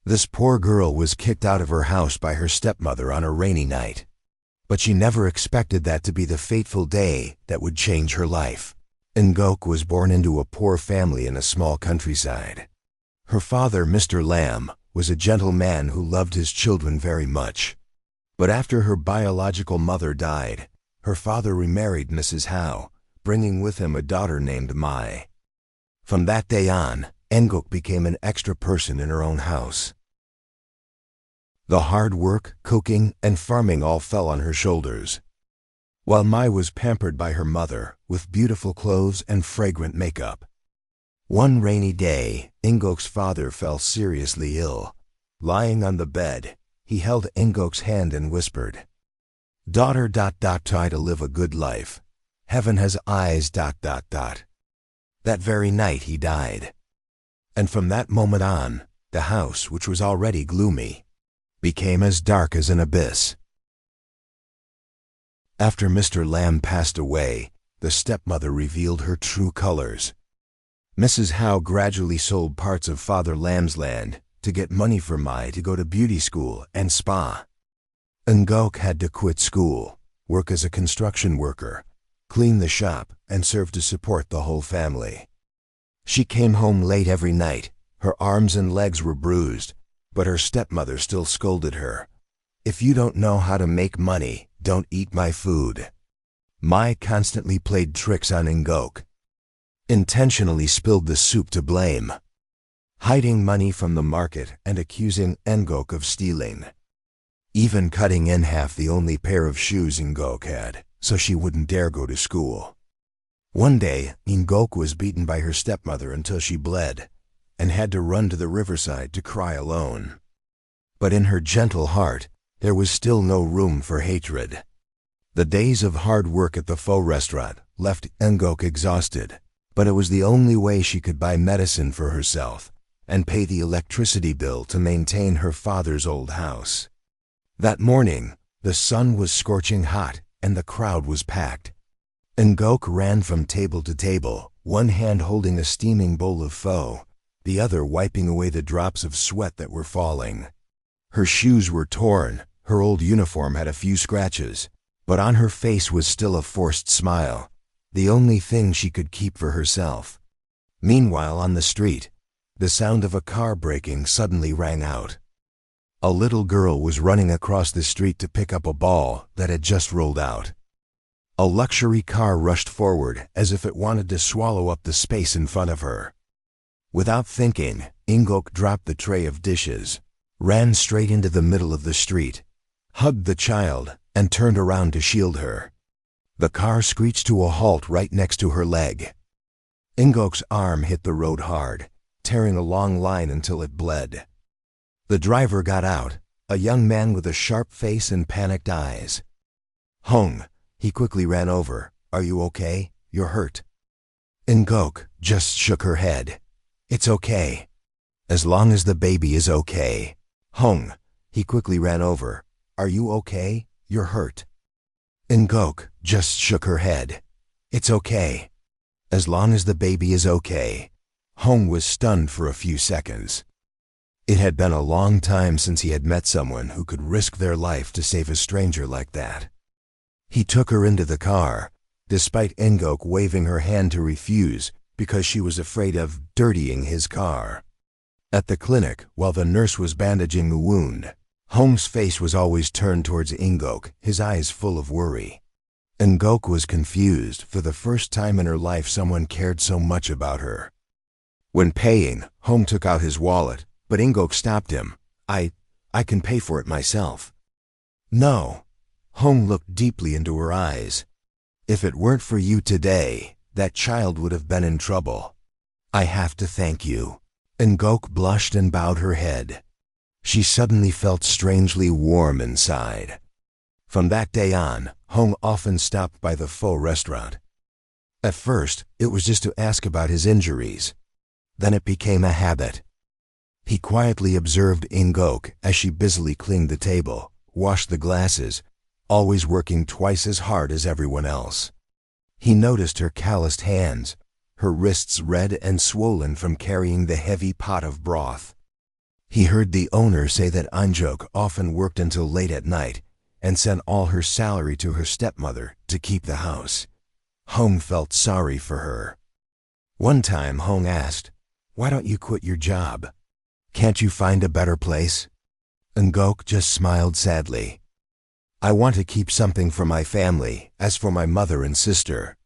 This poor girl was kicked out of her house by her stepmother on a rainy night. But she never expected that to be the fateful day that would change her life. Ngok was born into a poor family in a small countryside. Her father, Mr. Lamb, was a gentle man who loved his children very much. But after her biological mother died, her father remarried Mrs. Howe, bringing with him a daughter named Mai. From that day on, Ngok became an extra person in her own house. The hard work, cooking, and farming all fell on her shoulders, while Mai was pampered by her mother with beautiful clothes and fragrant makeup. One rainy day, Ngok's father fell seriously ill. Lying on the bed, he held Ngok's hand and whispered, "Daughter, try to live a good life. Heaven has eyes, That very night he died. And from that moment on, the house, which was already gloomy, became as dark as an abyss. After Mr. Lamb passed away, the stepmother revealed her true colors. Mrs. Howe gradually sold parts of Father Lamb's land to get money for Mai to go to beauty school and spa. Ngok had to quit school, work as a construction worker, clean the shop, and serve to support the whole family. She came home late every night. Her arms and legs were bruised, but her stepmother still scolded her. "If you don't know how to make money, don't eat my food." Mai constantly played tricks on Ngok, intentionally spilled the soup to blame, hiding money from the market and accusing Ngok of stealing, even cutting in half the only pair of shoes Ngok had so she wouldn't dare go to school. One day, Ngok was beaten by her stepmother until she bled and had to run to the riverside to cry alone. But in her gentle heart, there was still no room for hatred. The days of hard work at the pho restaurant left Ngok exhausted, but it was the only way she could buy medicine for herself and pay the electricity bill to maintain her father's old house. That morning, the sun was scorching hot and the crowd was packed. Ngok ran from table to table, one hand holding a steaming bowl of pho, the other wiping away the drops of sweat that were falling. Her shoes were torn, her old uniform had a few scratches, but on her face was still a forced smile, the only thing she could keep for herself. Meanwhile, on the street, the sound of a car braking suddenly rang out. A little girl was running across the street to pick up a ball that had just rolled out. A luxury car rushed forward as if it wanted to swallow up the space in front of her. Without thinking, Ngok dropped the tray of dishes, ran straight into the middle of the street, hugged the child, and turned around to shield her. The car screeched to a halt right next to her leg. Ngok's arm hit the road hard, tearing a long line until it bled. The driver got out, a young man with a sharp face and panicked eyes. "Hong," he quickly ran over. "Are you okay? You're hurt." Ngok just shook her head. "It's okay. As long as the baby is okay." "Hong," he quickly ran over. "Are you okay? You're hurt." Ngok just shook her head. "It's okay. As long as the baby is okay." Hong was stunned for a few seconds. It had been a long time since he had met someone who could risk their life to save a stranger like that. He took her into the car, despite Ngok waving her hand to refuse because she was afraid of dirtying his car. At the clinic, while the nurse was bandaging the wound, Hong's face was always turned towards Ngok, his eyes full of worry. Ngok was confused. For the first time in her life, someone cared so much about her. When paying, Hong took out his wallet, but Ngok stopped him. I can pay for it myself." "No." Hong looked deeply into her eyes. "If it weren't for you today, that child would have been in trouble. I have to thank you." Ngok blushed and bowed her head. She suddenly felt strangely warm inside. From that day on, Hong often stopped by the pho restaurant. At first, it was just to ask about his injuries. Then it became a habit. He quietly observed Ngok as she busily cleaned the table, washed the glasses, always working twice as hard as everyone else. He noticed her calloused hands, her wrists red and swollen from carrying the heavy pot of broth. He heard the owner say that Angok often worked until late at night and sent all her salary to her stepmother to keep the house. Hong felt sorry for her. One time Hong asked, "Why don't you quit your job? Can't you find a better place?" Angok just smiled sadly. "I want to keep something for my family, as for my mother and sister.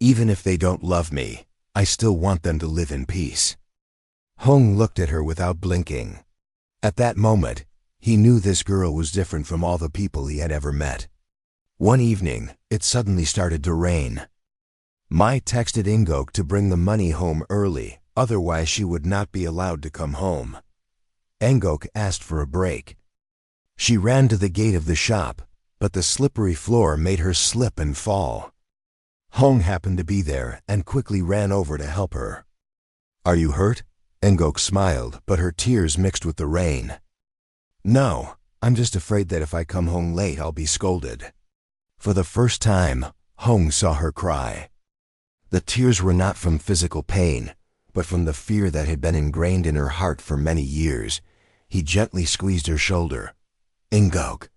Even if they don't love me, I still want them to live in peace." Hong looked at her without blinking. At that moment, he knew this girl was different from all the people he had ever met. One evening, it suddenly started to rain. Mai texted Angok to bring the money home early, otherwise she would not be allowed to come home. Angok asked for a break. She ran to the gate of the shop, but the slippery floor made her slip and fall. Hong happened to be there and quickly ran over to help her. "Are you hurt?" Angok smiled, but her tears mixed with the rain. "No, I'm just afraid that if I come home late I'll be scolded." For the first time, Hong saw her cry. The tears were not from physical pain, but from the fear that had been ingrained in her heart for many years. He gently squeezed her shoulder. "Angok,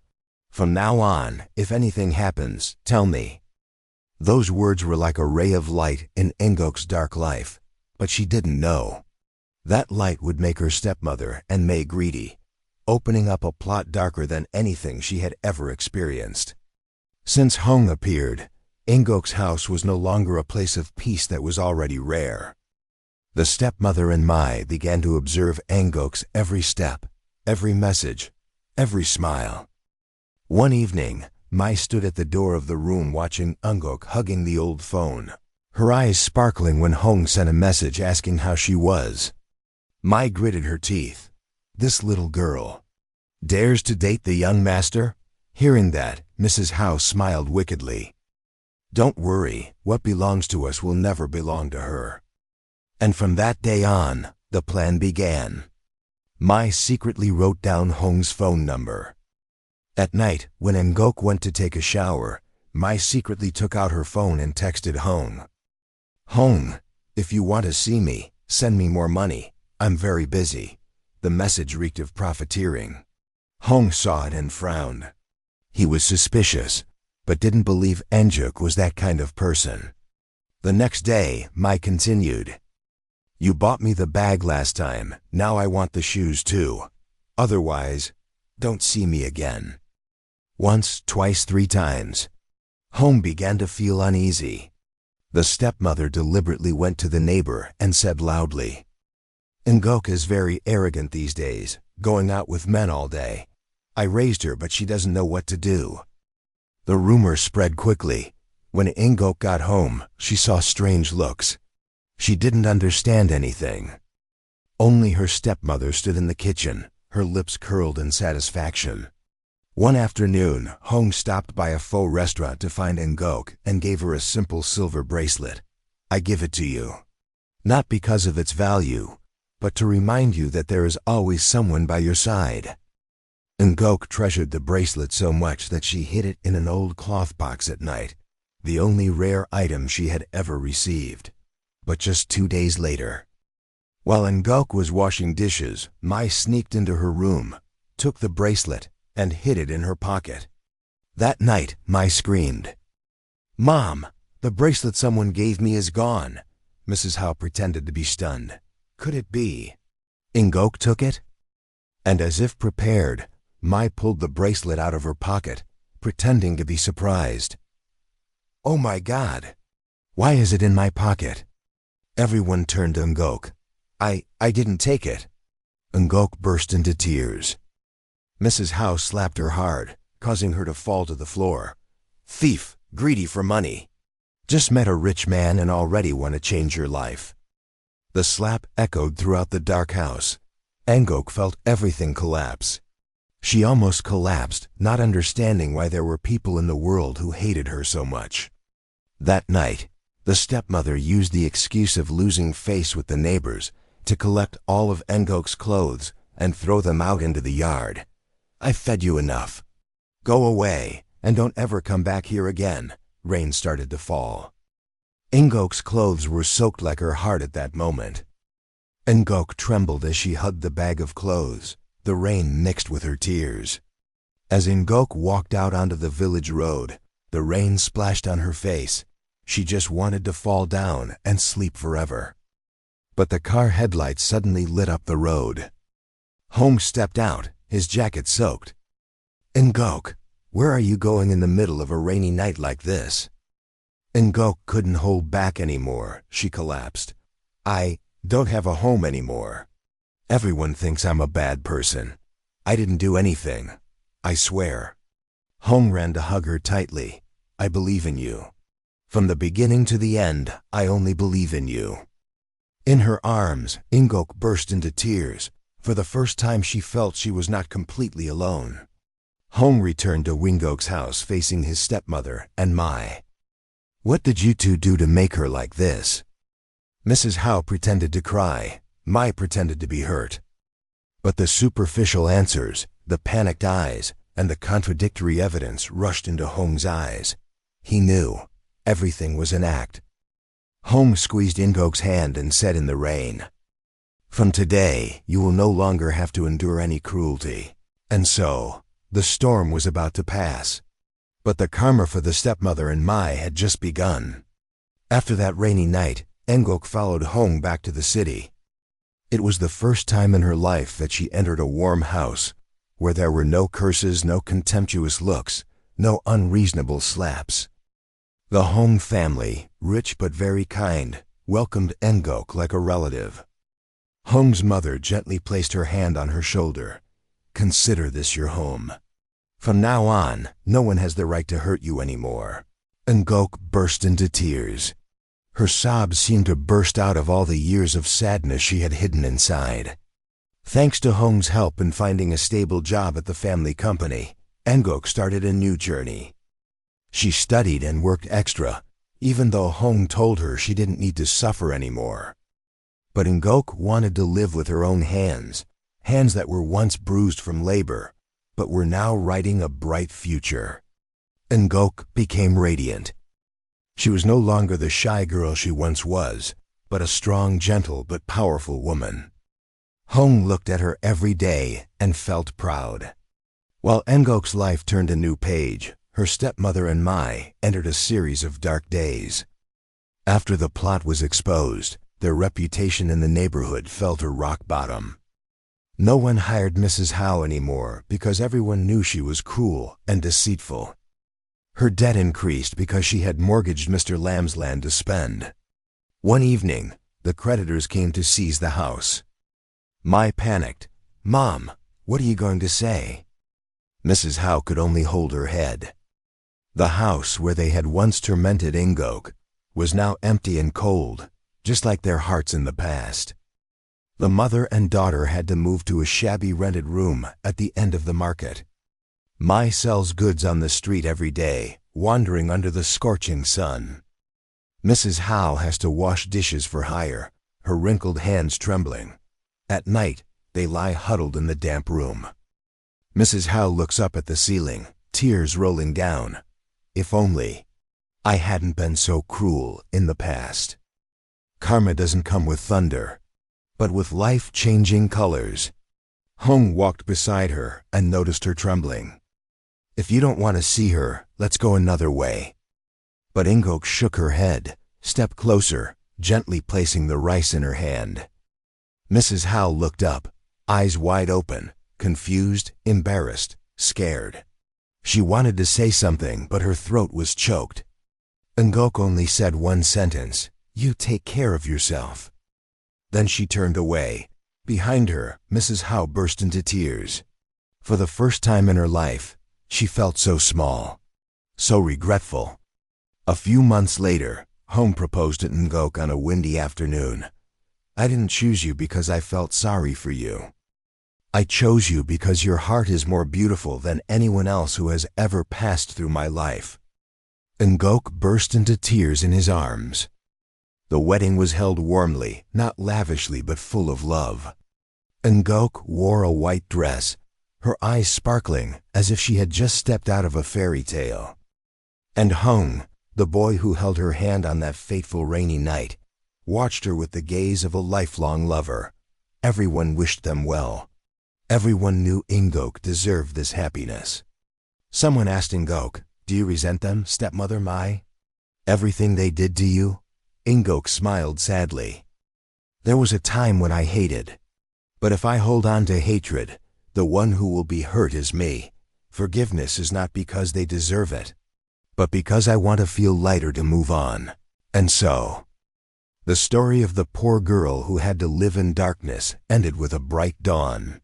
from now on, if anything happens, tell me." Those words were like a ray of light in Angok's dark life, but she didn't know. That light would make her stepmother and May greedy, opening up a plot darker than anything she had ever experienced. Since Hong appeared, Angok's house was no longer a place of peace that was already rare. The stepmother and Mai began to observe Angok's every step, every message, every smile. One evening, Mai stood at the door of the room watching Angok hugging the old phone, her eyes sparkling when Hong sent a message asking how she was. Mai gritted her teeth. This little girl dares to date the young master? Hearing that, Mrs. Howe smiled wickedly. "Don't worry, what belongs to us will never belong to her." And from that day on, the plan began. Mai secretly wrote down Hong's phone number. At night, when Angok went to take a shower, Mai secretly took out her phone and texted Hong. "Hong, if you want to see me, send me more money. I'm very busy." The message reeked of profiteering. Hong saw it and frowned. He was suspicious, but didn't believe Angok was that kind of person. The next day, Mai continued. "You bought me the bag last time, now I want the shoes too. Otherwise, don't see me again." Once, twice, 3 times. Hong began to feel uneasy. The stepmother deliberately went to the neighbor and said loudly, "Angok is very arrogant these days, going out with men all day. I raised her, but she doesn't know what to do." The rumor spread quickly. When Angok got home, she saw strange looks. She didn't understand anything. Only her stepmother stood in the kitchen, her lips curled in satisfaction. One afternoon, Hong stopped by a faux restaurant to find Angok and gave her a simple silver bracelet. "I give it to you. Not because of its value, but to remind you that there is always someone by your side." Angok treasured the bracelet so much that she hid it in an old cloth box at night, the only rare item she had ever received. But just 2 days later, while Angok was washing dishes, Mai sneaked into her room, took the bracelet, and hid it in her pocket. That night, Mai screamed, "Mom, the bracelet someone gave me is gone." Mrs. Howe pretended to be stunned. Could it be Angok took it? And as if prepared, Mai pulled the bracelet out of her pocket, pretending to be surprised. "Oh my God! Why is it in my pocket?" Everyone turned to Angok. I didn't take it." Angok burst into tears. Mrs. Howe slapped her hard, causing her to fall to the floor. "Thief, greedy for money. Just met a rich man and already want to change your life." The slap echoed throughout the dark house. Angok felt everything collapse. She almost collapsed, not understanding why there were people in the world who hated her so much. That night, the stepmother used the excuse of losing face with the neighbors to collect all of Angok's clothes and throw them out into the yard. "I've fed you enough. Go away, and don't ever come back here again." Rain started to fall. Angok's clothes were soaked like her heart at that moment. Ngok trembled as she hugged the bag of clothes, the rain mixed with her tears. As Ngok walked out onto the village road, the rain splashed on her face. She just wanted to fall down and sleep forever. But the car headlights suddenly lit up the road. Hong stepped out, his jacket soaked. "Ngok, where are you going in the middle of a rainy night like this?" Ngok couldn't hold back anymore. She collapsed. "I don't have a home anymore. Everyone thinks I'm a bad person. I didn't do anything. I swear." Hong ran to hug her tightly. "I believe in you. From the beginning to the end, I only believe in you." In her arms, Ngok burst into tears. For the first time she felt she was not completely alone. Hong returned to Ngok's house facing his stepmother and Mai. "What did you two do to make her like this?" Mrs. Hao pretended to cry. Mai pretended to be hurt. But the superficial answers, the panicked eyes, and the contradictory evidence rushed into Hong's eyes. He knew. Everything was an act. Hong squeezed Ngok's hand and said in the rain, "From today, you will no longer have to endure any cruelty." And so, the storm was about to pass. But the karma for the stepmother and Mai had just begun. After that rainy night, Ngok followed Hong back to the city. It was the first time in her life that she entered a warm house, where there were no curses, no contemptuous looks, no unreasonable slaps. The Hong family, rich but very kind, welcomed Ngok like a relative. Hong's mother gently placed her hand on her shoulder. "Consider this your home. From now on, no one has the right to hurt you anymore." Ngok burst into tears. Her sobs seemed to burst out of all the years of sadness she had hidden inside. Thanks to Hong's help in finding a stable job at the family company, Ngok started a new journey. She studied and worked extra, even though Hong told her she didn't need to suffer anymore. But Ngok wanted to live with her own hands, hands that were once bruised from labor, but were now writing a bright future. Ngok became radiant. She was no longer the shy girl she once was, but a strong, gentle, but powerful woman. Hong looked at her every day and felt proud. While Ngok's life turned a new page, her stepmother and Mai entered a series of dark days. After the plot was exposed, their reputation in the neighborhood fell to rock bottom. No one hired Mrs. Hao anymore because everyone knew she was cruel and deceitful. Her debt increased because she had mortgaged Mr. Lam's land to spend. One evening, the creditors came to seize the house. Mai panicked. "Mom, what are you going to say?" Mrs. Hao could only hold her head. The house where they had once tormented Ngok was now empty and cold, just like their hearts in the past. The mother and daughter had to move to a shabby rented room at the end of the market. Mai sells goods on the street every day, wandering under the scorching sun. Mrs. Hao has to wash dishes for hire, her wrinkled hands trembling. At night, they lie huddled in the damp room. Mrs. Hao looks up at the ceiling, tears rolling down. If only I hadn't been so cruel in the past. Karma doesn't come with thunder, but with life-changing colors. Hong walked beside her and noticed her trembling. "If you don't want to see her, let's go another way." But Ngok shook her head, stepped closer, gently placing the rice in her hand. Mrs. Hao looked up, eyes wide open, confused, embarrassed, scared. She wanted to say something, but her throat was choked. Ngok only said one sentence, "You take care of yourself." Then she turned away. Behind her, Mrs. Hao burst into tears. For the first time in her life, she felt so small, so regretful. A few months later, Hong proposed to Ngok on a windy afternoon. "I didn't choose you because I felt sorry for you. I chose you because your heart is more beautiful than anyone else who has ever passed through my life." Ngok burst into tears in his arms. The wedding was held warmly, not lavishly but full of love. Ngok wore a white dress, her eyes sparkling as if she had just stepped out of a fairy tale. And Hong, the boy who held her hand on that fateful rainy night, watched her with the gaze of a lifelong lover. Everyone wished them well. Everyone knew Ingok deserved this happiness. Someone asked Ingok, "Do you resent them, stepmother Mai? Everything they did to you?" Ingok smiled sadly. "There was a time when I hated. But if I hold on to hatred, the one who will be hurt is me. Forgiveness is not because they deserve it, but because I want to feel lighter to move on." And so, the story of the poor girl who had to live in darkness ended with a bright dawn.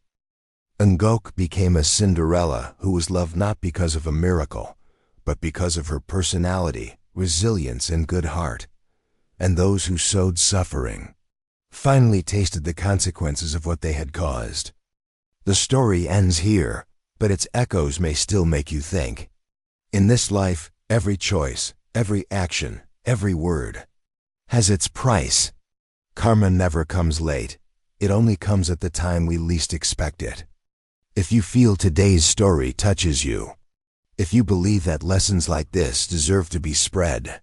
Ingok became a Cinderella who was loved not because of a miracle, but because of her personality, resilience, and good heart. And those who sowed suffering finally tasted the consequences of what they had caused. The story ends here, but its echoes may still make you think. In this life, every choice, every action, every word has its price. Karma never comes late. It only comes at the time we least expect it. If you feel today's story touches you, if you believe that lessons like this deserve to be spread,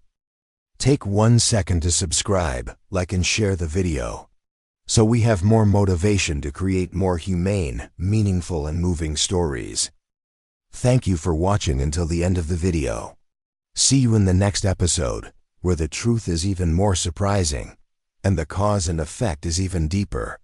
take 1 second to subscribe, like and share the video, so we have more motivation to create more humane, meaningful, and moving stories. Thank you for watching until the end of the video. See you in the next episode, where the truth is even more surprising, and the cause and effect is even deeper.